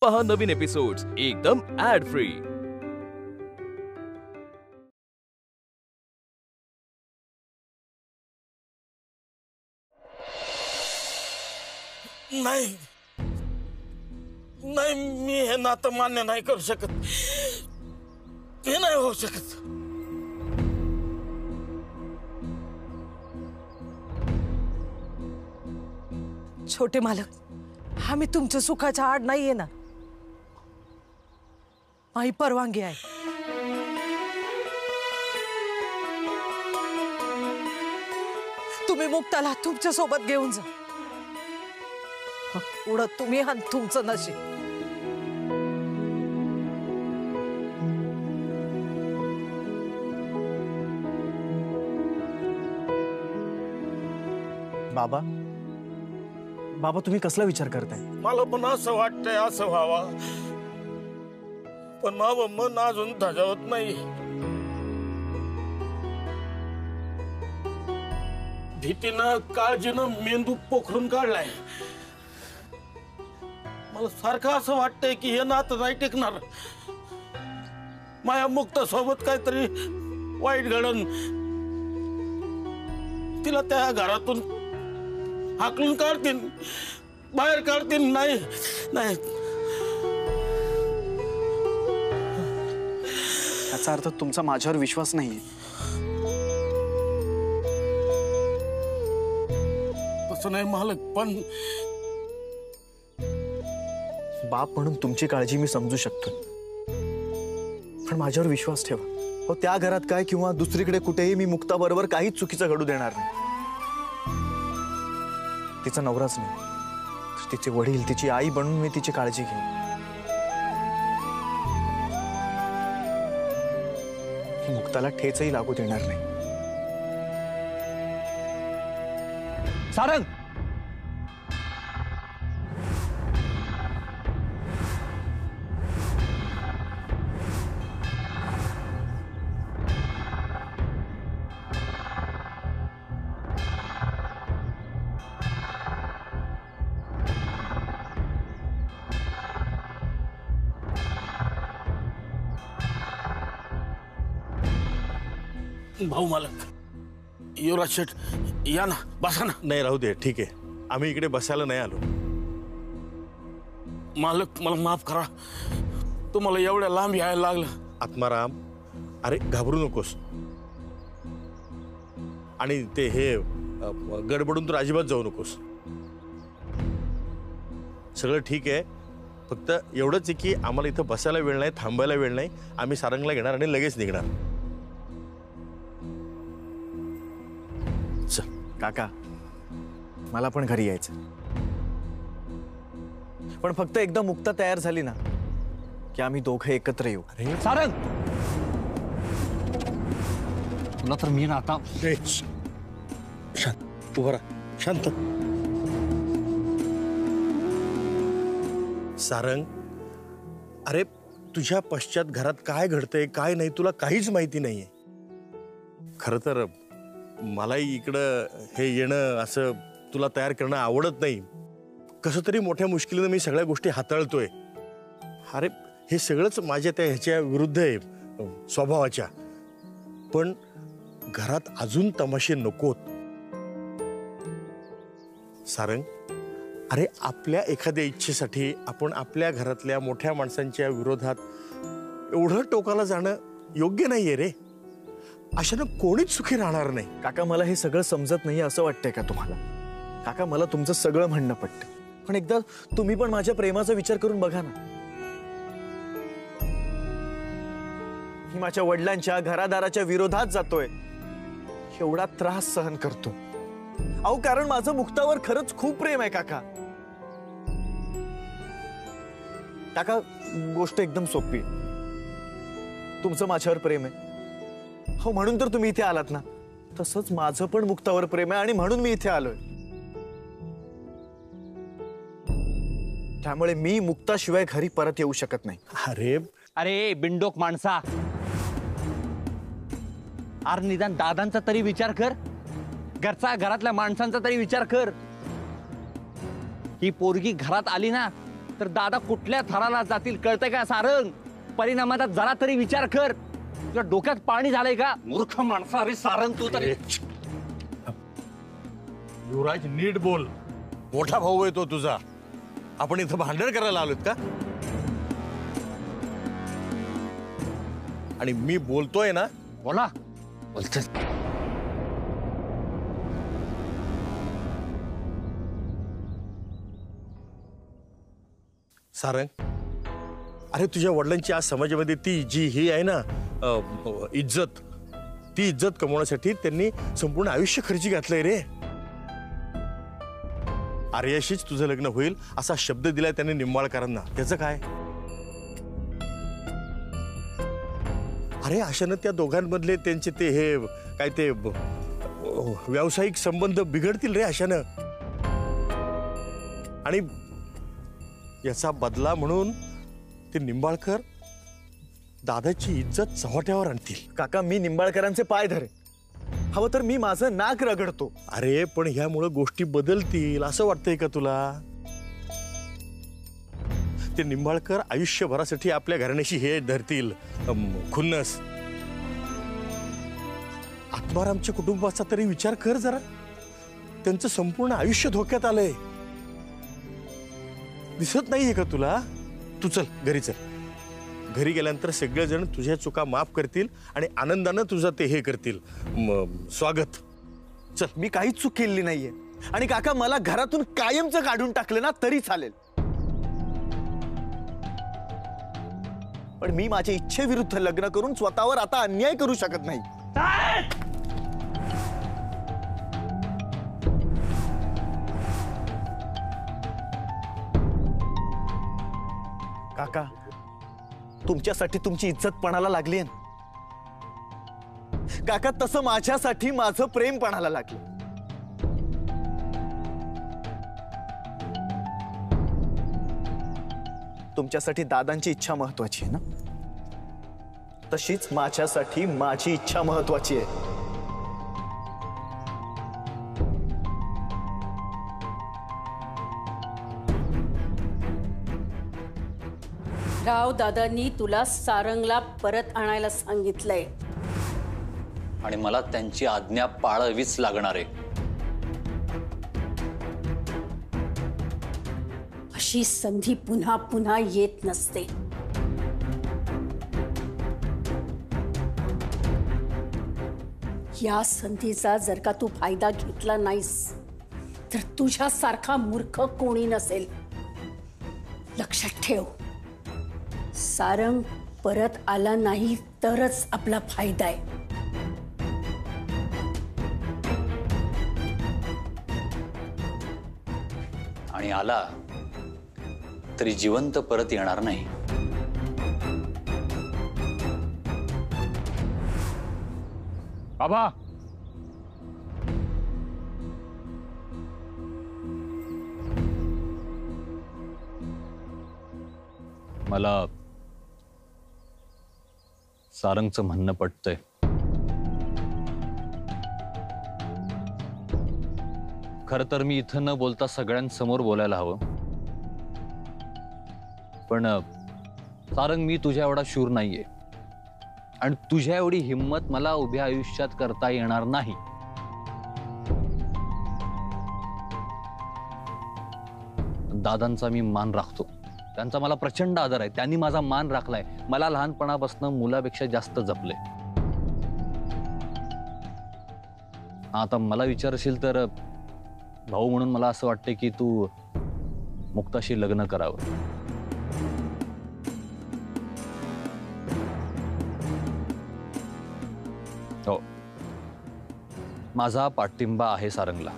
पहा नवीन एपिसोड्स एकदम add free. नाही नाही, मी हे नातं मान्य नाही करू शकत। हे नाही होऊ शकत। छोटे मालक, आम्ही तुमच्या सुखाच्या आड नाहीये ना। माझी परवानगी आहे। तुम्ही मुक्ताला तुमच्या सोबत घेऊन जा। पुढं तुम्ही आणि तुमचं नशीब। बाबा बाबा तुम्ही कसला विचार करताय? मला पण असं वाटतंय असं व्हावा, पण माझं मन अजून धजावत नाही। भीतीनं काळजीनं मेंदू पोखरून काढलाय। मला सारखं असं वाटतंय की हे नातं नाही टिकणार। माया मुक्ता सोबत काहीतरी वाईट घडन, तिला त्या घरातून हाकलून काढतील, बाहेर काढतील। नाही नाही, याचा अर्थ तुमचा माझ्यावर विश्वास नाहीये। तसं नाही मालक, पण बाप म्हणून तुमची काळजी मी समजू शकतो, पण माझ्यावर विश्वास ठेवा। हो, त्या घरात काय किंवा दुसरीकडे कुठेही मी मुक्ता बरोबर काहीच चुकीचं घडू देणार नाही। तिचा नवराच नाही, तर तिचे वडील, तिची आई बनून मी तिची काळजी घेईन। मुक्ताला ठेचही लागू देणार नाही। सारंग, भाऊ मालक, युवराज शेठ या ना, बसा ना। नाही राहू दे, ठीक आहे, आम्ही इकडे बसायला नाही आलो। मालक मला माफ करा, तुम्हाला एवढ्या लांब यायला लागलं। आत्माराम, अरे घाबरू नकोस, आणि ते हे गडबडून तर अजिबात जाऊ नकोस। सगळं ठीक आहे, फक्त एवढंच आहे की आम्हाला इथं बसायला वेळ नाही, थांबायला वेळ नाही। आम्ही सारंगला घेणार आणि लगेच निघणार। काका, मला पण घरी यायचं, पण फक्त एकदा मुक्ता तयार झाली ना की आम्ही दोघे एकत्र येऊ। अरे सारंग, तुला तर मी ना आता शांत उभा राहा, शांत। सारंग, अरे तुझ्या पश्चात घरात काय घडतंय काय नाही तुला काहीच माहिती नाहीये। खरं तर मलाही इकडं हे येणं, असं तुला तयार करणं आवडत नाही। कसं तरी मोठ्या मुश्किलीनं मी सगळ्या गोष्टी हाताळतोय। अरे हे सगळंच माझ्या त्या ह्याच्या विरुद्ध आहे, स्वभावाच्या। पण घरात अजून तमाशे नकोत सारंग। अरे आपल्या एखाद्या इच्छेसाठी आपण आपल्या घरातल्या मोठ्या माणसांच्या विरोधात एवढं टोकाला जाणं योग्य नाहीये रे। अशानं कोणीच सुखी राहणार नाही। काका, मला हे सगळं समजत नाही असं वाटतंय का तुम्हाला? काका, मला तुमचं सगळं म्हणणं पटतं, पण एकदा तुम्ही पण माझ्या प्रेमाचा विचार करून बघा ना। मी माझ्या वडिलांच्या घरादाराच्या विरोधात जातोय, एवढा त्रास सहन करतो, अहो कारण माझं मुक्तावर खरंच खूप प्रेम आहे काका। काका, गोष्ट एकदम सोपी आहे, तुमचं माझ्यावर प्रेम आहे, हो म्हणून तर तुम्ही इथे आलात ना। तसंच माझं पण मुक्तावर प्रेम आहे आणि म्हणून मी इथे आलोय। त्यामुळे मी मुक्ताशिवाय घरी परत येऊ शकत नाही। अरे अरे बिंडोक माणसा, अरे निदान दादांचा तरी विचार कर, घरातल्या माणसांचा तरी विचार कर। ही पोरगी घरात आली ना तर दादा कुठल्या थराला जातील कळतंय का सारंग? परिणामाचा जरा तरी विचार कर. तुझ्या डोक्यात पाणी झालंय का? मूर्ख माणसा. अरे सारंग तू तरी युवराज नीट बोल. मोठा भाऊ आहे तो तुझा. आपण इथं भांडण करायला आलोत का? आणि मी बोलतोय ना. बोला. बोलतोय. सारंग, अरे तुझ्या वडिलांची आज समाजामध्ये ती जी ही आहे ना इज्जत, ती इज्जत कमवण्यासाठी त्यांनी संपूर्ण आयुष्य खर्ची घातलंय रे. आर्याशीच तुझं लग्न होईल असा शब्द दिलाय त्यांनी निंबाळकरांना. त्याचं काय? अरे अशानं त्या दोघांमधले त्यांचे ते हे काय ते व्यावसायिक संबंध बिघडतील रे अशानं. आणि याचा बदला म्हणून ते निंबाळकर दादाची इज्जत चव्हाट्यावर आणतील. काका, मी निंबाळकरांचे पाय धरे, हवं तर मी माझं नाक रगडतो. अरे पण ह्यामुळे गोष्टी बदलतील असं वाटतंय का तुला? ते निंबाळकर आयुष्यभरासाठी आपल्या घराण्याशी हे धरतील खुन्नस. आत्मारामच्या कुटुंबाचा तरी विचार कर जरा. त्यांचं संपूर्ण आयुष्य धोक्यात आलंय. दिसत नाहीये का तुला? तू चल घरी चल. घरी गेल्यानंतर सगळेजण तुझ्या चुका माफ करतील आणि आनंदानं तुझं ते हे करतील स्वागत. चल, मी काहीच चूक केलेली नाहीये. आणि काका, मला घरातून कायमचं काढून टाकलं ना तरी चालेल, पण मी माझ्या इच्छेविरुद्ध लग्न करून स्वतःवर आता अन्याय करू शकत नाही. काका, तुमच्यासाठी तुमची इज्जत पणाला लागली आहे काका, तसं माझ्यासाठी माझं प्रेम पणाला लागलं. तुमच्यासाठी दादांची इच्छा महत्वाची आहे ना, तशीच माझ्यासाठी माझी इच्छा महत्वाची आहे. राव दादांनी तुला सारंगला परत आणायला सांगितलंय आणि मला त्यांची आज्ञा पाळावीच लागणार आहे. अशी संधी पुन्हा पुन्हा येत नसते. या संधीचा जर का तू फायदा घेतला नाहीस तर तुझ्यासारखा मूर्ख कोणी नसेल. लक्षात ठेव, सारंग परत आला नाही तरच आपला फायदा आहे. आणि आला तरी जिवंत परत येणार नाही. बाबा, मला सारंगचं म्हणणं पटतंय. खरं तर मी इथं न बोलता सगळ्यांसमोर बोलायला हवं, पण सारंग, मी तुझ्या एवढा शूर नाहीये आणि तुझ्या एवढी हिंमत मला उभ्या आयुष्यात करता येणार नाही. दादांचा मी मान राखतो, त्यांचा मला प्रचंड आदर आहे. त्यांनी माझा मान राखलाय. मला लहानपणापासून मुलापेक्षा जास्त जपले. आता मला विचारशील तर भाऊ म्हणून मला असं वाटतंय की तू मुक्ताशी लग्न करावं. हो, माझा पाठिंबा आहे सारंगला.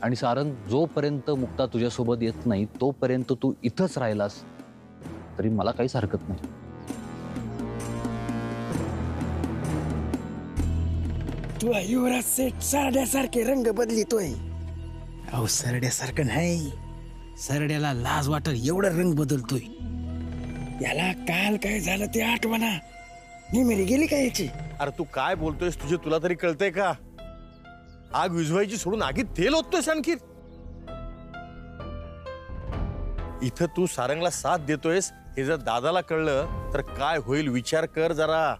आणि सारंग, जोपर्यंत मुक्ता तुझ्यासोबत येत नाही तोपर्यंत तू इथंच राहिलास तरी मला काहीच हरकत नाही. तू युवराज सेठ सरड्यासारखे रंग बदलितोय. अहो, सरड्यासारखं नाही, सरड्याला लाज वाटल एवढं रंग बदलतोय. याला काल काय झालं ते आठवणा. निमेरी गेली का याची? अरे तू काय बोलतोयस? तुझे तुला तरी कळतंय का? आग विझवायची सोडून आगीत तेल ओततोयस आणखी. इथं तू सारंगला साथ देतोयस हे जर दादाला कळलं तर काय होईल विचार कर जरा.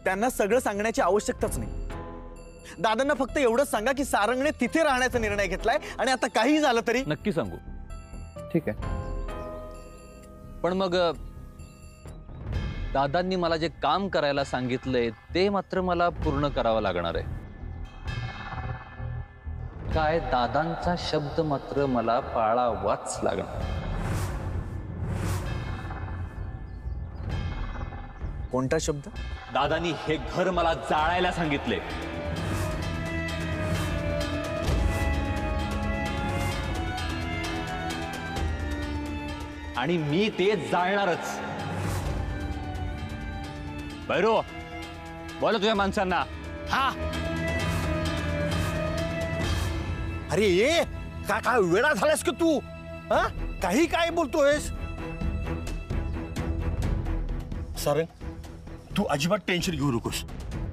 त्यांना सगळं सांगण्याची आवश्यकताच नाही. दादांना फक्त एवढंच सांगा की सारंगने तिथे राहण्याचा निर्णय घेतलाय आणि आता काही झालं तरी. नक्की सांगू. ठीक आहे. पण मग दादांनी मला जे काम करायला सांगितलंय ते मात्र मला पूर्ण करावं लागणार आहे. काय दादांचा शब्द मात्र मला पाळावाच लागणार. कोणता शब्द? दादांनी हे घर मला जाळायला सांगितले. आणि मी ते जाळणारच. भैरू, बोला तुझ्या माणसांना. हा. अरे ये काय वेळा झालास का तू? हा, काही काय बोलतोयस? सारंग, तू अजिबात टेन्शन घेऊ नकोस.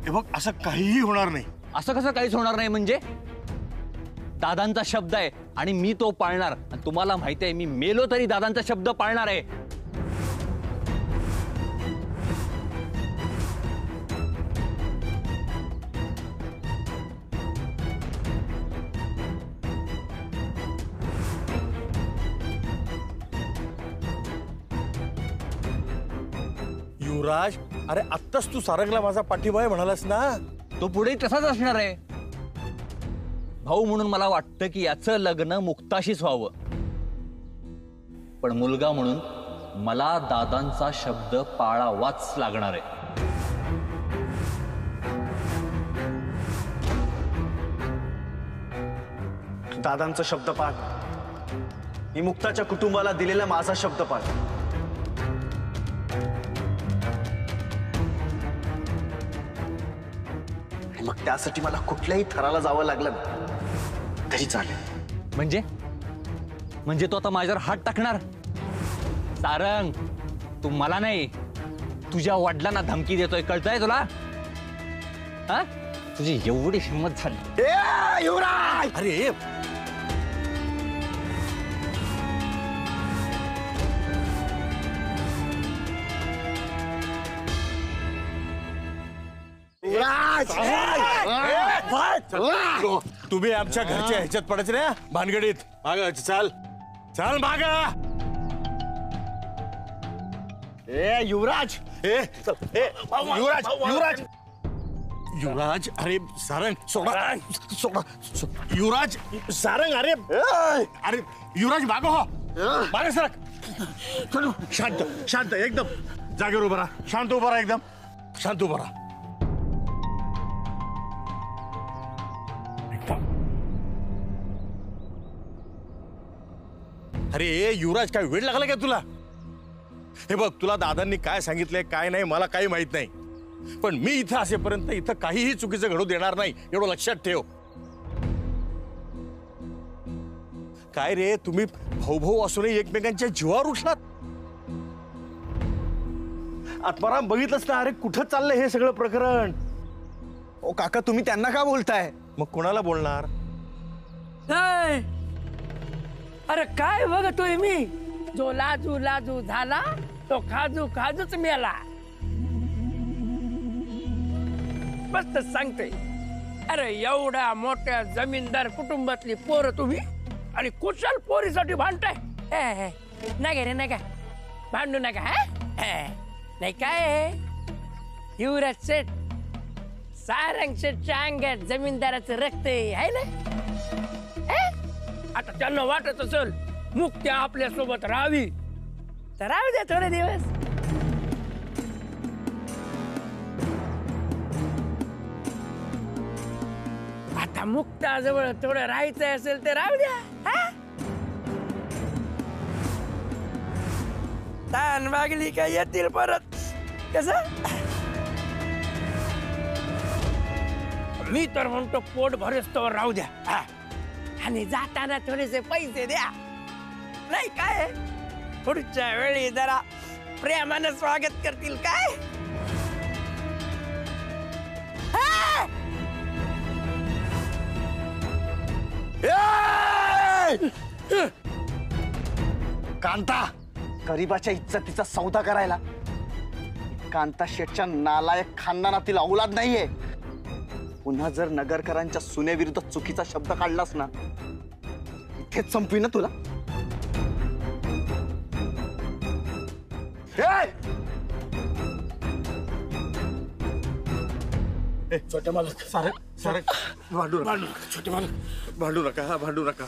हे बघ, असं काहीही होणार नाही. असं कसं काहीच होणार नाही म्हणजे? दादांचा शब्द आहे आणि मी तो पाळणार. आणि तुम्हाला माहिती आहे, मी मेलो तरी दादांचा शब्द पाळणार आहे. युवराज, अरे आत्ताच तू सारंगला माझा पाठिंबा आहे म्हणालास ना. तो पुढे तसाच असणार आहे. भाऊ म्हणून मला वाटतं की याचं लग्न मुक्ताशीच व्हावं. पण मुलगा म्हणून मला दादांचा शब्द पाळावाच लागणार आहे. दादांचा शब्द पाळ. मी मुक्ताच्या कुटुंबाला दिलेला माझा शब्द पाळ. आणि मग त्यासाठी मला कुठल्याही थराला जावं लागलं तरी चालेल. म्हणजे तो आता माझ्यावर हात टाकणार? सारंग, तू मला नाही, तुझ्या वडिलांना धमकी देतोय, कळतंय तुला? हा, तुझी एवढी हिंमत झाली? युवराज, अरे तुम्ही आमच्या घरच्या ह्याच्यात पडायचं ना भानगडीत. माग चाल चाल माग. युवराज, युवराज युवराज युवराज, अरे सारंग सोडा सोडा. युवराज, सारंग, अरे अरे युवराज मागो हो, मागे सरक. शांत शांत, एकदम जागेवर उभा राहा. शांत उभा राहा, एकदम शांत उभा राहा. अरे युवराज, काय वेळ लागला का तुला? हे बघ, तुला दादांनी काय सांगितलंय काय नाही मला काही माहित नाही. पण मी इथं असेपर्यंत इथं काहीही चुकीचं घडू देणार नाही, एवढं लक्षात ठेव. काय रे, तुम्ही भाऊ भाऊ असूनही एकमेकांच्या जीवावर उठलात. आत्माराम, बघितलंच ना, अरे कुठं चाललंय हे सगळं प्रकरण? ओ काका, तुम्ही त्यांना का बोलताय? मग कोणाला बोलणार? अरे काय बघतोय मी? जो लाजू लाजू झाला तो खाजू खाजूच मेला. मस्त सांगते. अरे एवढ्या मोठ्या जमीनदार कुटुंबातली पोरं तुम्ही, आणि कुशल पोरीसाठी भांडताय? नाही का रे, नाही का? भांडू नका. नाही काय, युवराज शेठ, सारंग शेठच्या अंगात जमीनदाराचं रक्त आहे ना. आता त्यांना वाटत असेल मुक्त्या आपल्या सोबत राहावी, तर राहू द्या थोडे दिवस. आता मुक्ताजवळ थोडं राहायचं असेल तर राहू द्या. तान मागली का येतील परत. कसं मी तर म्हणतो पोट भरस्तवर राहू द्या, आणि जाताना थोडेसे पैसे द्या. नाही काय, पुढच्या वेळी जरा प्रेमानं स्वागत करतील काय. कांता गरीबाच्या इज्जतीचा सौदा करायला कांता शेठच्या नालायक खानदानातील औलाद नाहीये. पुन्हा जर नगरकरांच्या सुनेविरुद्ध चुकीचा शब्द काढलास ना इथेच संपवी ना तुला. छोटे मालक सारे भांडू नका. छोटे मालक भांडू नका. हा भांडू नका.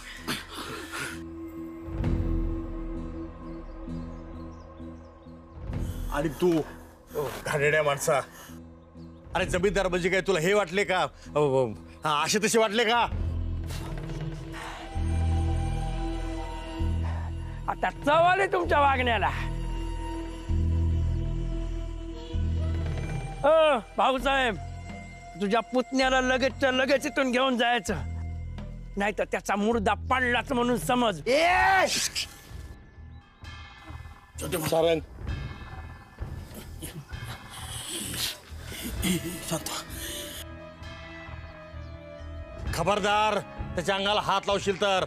आणि तू घाणेरड्या माणसा, अरे जमीनदार म्हणजे काय तुला हे वाटले का? असे तसे वाटले का? आता चव आली तुमच्या वागण्याला. भाऊसाहेब, तुझ्या पुतण्याला लगेचच्या लगेच इथून घेऊन जायचं, नाही तर त्याचा मुर्दा पडलाच म्हणून समज. सारंग खबरदार, त्याच्या अंगाला हात लावशील तर.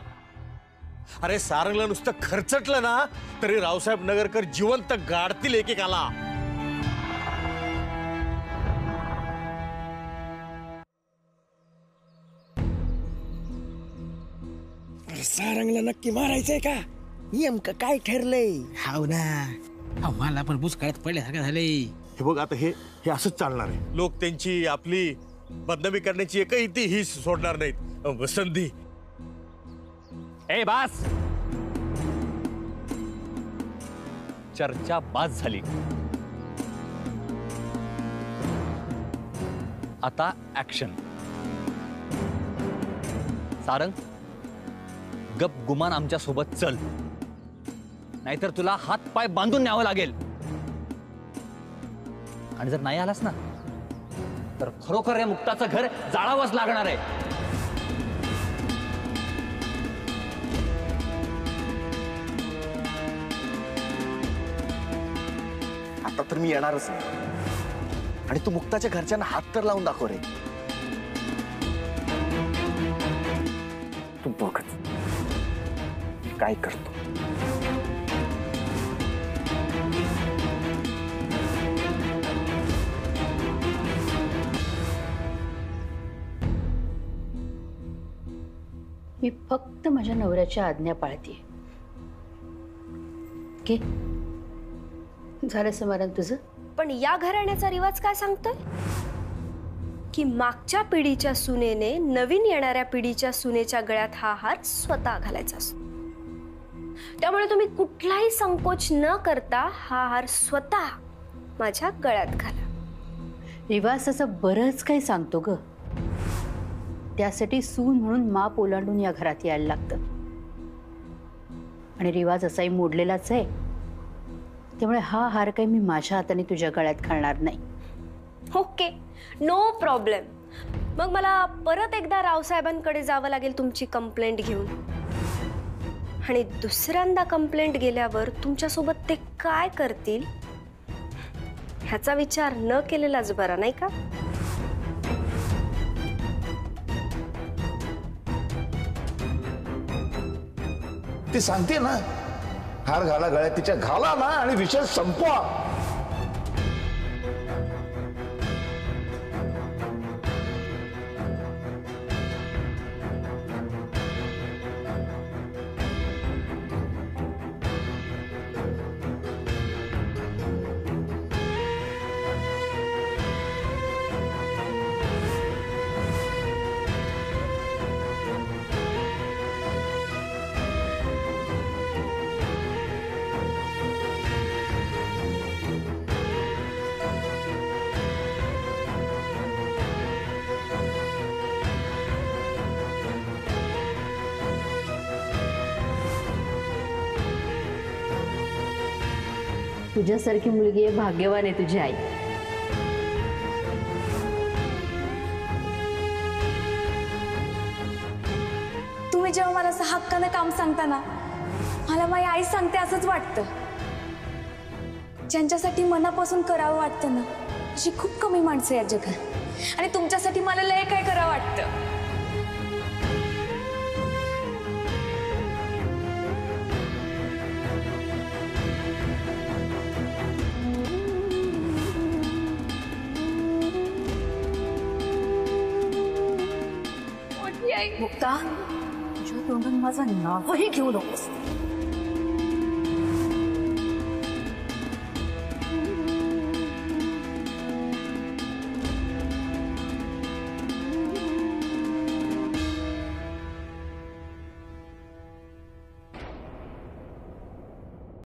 अरे सारंगला नुसतं खर्चटलं ना तरी रावसाहेब नगरकर जिवंत गाडतील एकेकाला. सारंगला नक्की मारायचंय का? नेमकं काय ठरलंय? हाव ना, मला पण बुचकाळ्यात पडल्यासारखं झालंय. हे बघ आता हे असंच चालणार आहे. लोक त्यांची आपली बदनामी करण्याची एकही ती ही सोडणार नाहीत संधी. ए बास, चर्चा बास झाली. आता ऍक्शन. सारंग, गप गुमान आमच्या सोबत चल, नाहीतर तुला हात पाय बांधून न्यावं लागेल. आणि जर नाही आलास ना तर खरोखर या मुक्ताचं घर जाळावंच लागणार आहे. आता तर मी येणारच नाही. आणि तू मुक्ताच्या घरच्यांना हात तर लावून दाखव रे. तू बघच काय करतो. मी फक्त माझ्या नवऱ्याच्या आज्ञा पाळते. के झालं समाधान तुझं? पण या घराण्याचा रिवाज काय सांगतोय की मागच्या पिढीच्या सुनेने नवीन येणाऱ्या पिढीच्या सुनेच्या गळ्यात हा हार स्वतः घालायचा असतो. त्यामुळे तुम्ही कुठलाही संकोच न करता हा हार स्वतः माझ्या गळ्यात घाला. रिवाज असं बरंच काही सांगतो ग. त्यासाठी सून म्हणून माप ओलांडून या घरात यायला लागतं. आणि रिवाज असाही मोडलेलाच आहे. त्यामुळे हा हार काही मी माझ्या हाताने तुझ्या गळ्यात घालणार नाही. Okay, no problem. मग मला परत एकदा रावसाहेबांकडे जावं लागेल तुमची कंप्लेंट घेऊन. आणि दुसऱ्यांदा कंप्लेंट गेल्यावर तुमच्यासोबत ते काय करतील ह्याचा विचार न केलेलाच बरा, नाही का? ती सांगते ना, हार घाला गळ्यात तिच्या, घाला ना आणि विषय संपवा. तुझ्यासारखी मुलगी आहे, भाग्यवान आहे तुझी आई. तुम्ही जेव्हा मला असं हक्कानं काम सांगता ना, मला माझी आई सांगते असंच वाटतं. ज्यांच्यासाठी मनापासून करावं वाटतं ना, अशी खूप कमी माणसं या जगात. आणि तुमच्यासाठी मला लय काय करावं वाटतं. मुक्ता तुझ्या तोंडून माझं नावही घेऊ नकोस.